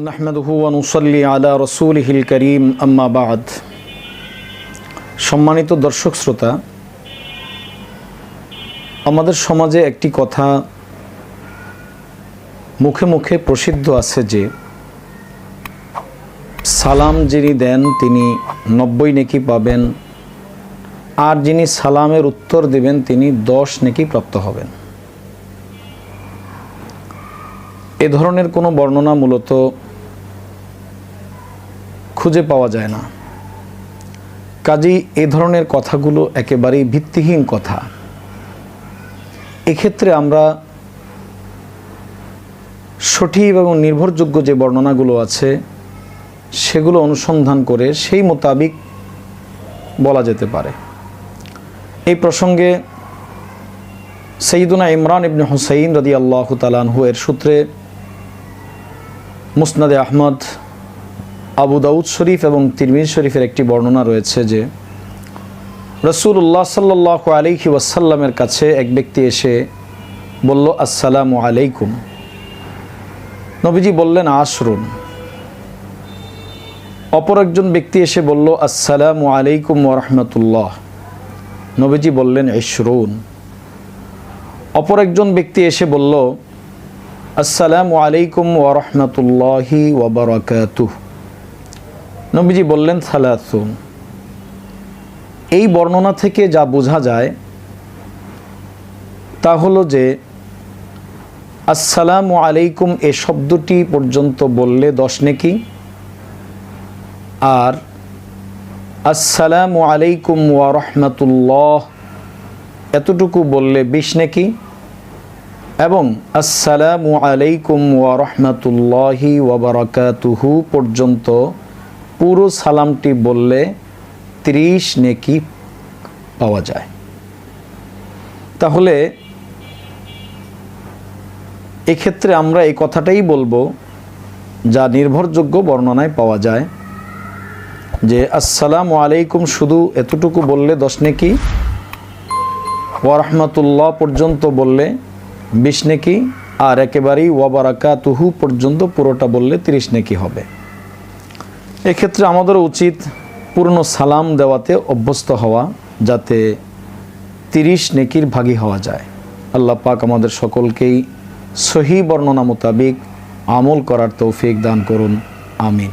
নাহমাদুহু ওয়া নুসাল্লি আলা রাসূলিহিল কারীম আম্মা বা'দ। সম্মানিত দর্শক শ্রোতা, আমাদের সমাজে একটি কথা মুখে মুখে প্রসিদ্ধ আছে যে সালাম যিনি দেন তিনি 90 নেকি পাবেন, আর যিনি সালামের উত্তর দেবেন তিনি 10 নেকি প্রাপ্ত হবেন। এ ধরনের কোনো বর্ণনা মূলত খুঁজে পাওয়া যায় না। কাজেই এ ধরনের কথাগুলো একেবারেই ভিত্তিহীন কথা। এক্ষেত্রে আমরা সঠিক এবং নির্ভরযোগ্য যে বর্ণনাগুলো আছে সেগুলো অনুসন্ধান করে সেই মোতাবিক বলা যেতে পারে। এই প্রসঙ্গে সাইয়্যিদুনা ইমরান ইবনে হুসাইন রাদিয়াল্লাহু তাআলা আনহু এর সূত্রে মুসনাদে আহমদ, আবু দাউদ শরীফ এবং তিরমিজি শরীফের একটি বর্ণনা রয়েছে যে রাসূলুল্লাহ সাল্লাল্লাহু আলাইহি ওয়াসাল্লামের কাছে এক ব্যক্তি এসে বলল, আসসালামু আলাইকুম। নবীজি বললেন, আশরুন। অপর একজন ব্যক্তি এসে বলল, আসসালামু আলাইকুম ওয়া রাহমাতুল্লাহ। নবীজি বললেন, ইশরুন। অপর একজন ব্যক্তি এসে বলল, আসসালামু আলাইকুম ওয়া রাহমাতুল্লাহি ওয়া বারাকাতুহু। নবীজি বললেন, সালাসুন। এই বর্ণনা থেকে যা বোঝা যায় তা হলো যে আসসালামু আলাইকুম এ শব্দটি পর্যন্ত বললে 10 নেকি, আর আসসালামু আলাইকুম ওয়া রাহমাতুল্লাহ এতটুকু বললে 20 নেকি, এবং আসসালামু আলাইকুম ওয়া রাহমাতুল্লাহি ওয়া বারাকাতুহু পর্যন্ত পুরো সালামটি বললে 30 নেকি পাওয়া যায়। তাহলে এক্ষেত্রে আমরা এই কথাটাই বলবো যা নির্ভরযোগ্য বর্ণনায় পাওয়া যায় যে আসসালামু আলাইকুম শুধু এতটুকু বললে 10 নেকি, ওয়া রাহমাতুল্লাহ পর্যন্ত বললে 20 নেকি, আর একেবারেই ওয়া বারাকাতুহু পর্যন্ত পুরোটা বললে 30 নেকি হবে। এক্ষেত্রে আমাদের উচিত পূর্ণ সালাম দেওয়াতে অভ্যস্ত হওয়া, যাতে 30 নেকির ভাগী হওয়া যায়। আল্লাহ পাক আমাদের সকলকেই সহি বর্ণনা মোতাবিক আমল করার তৌফিক দান করুন। আমিন।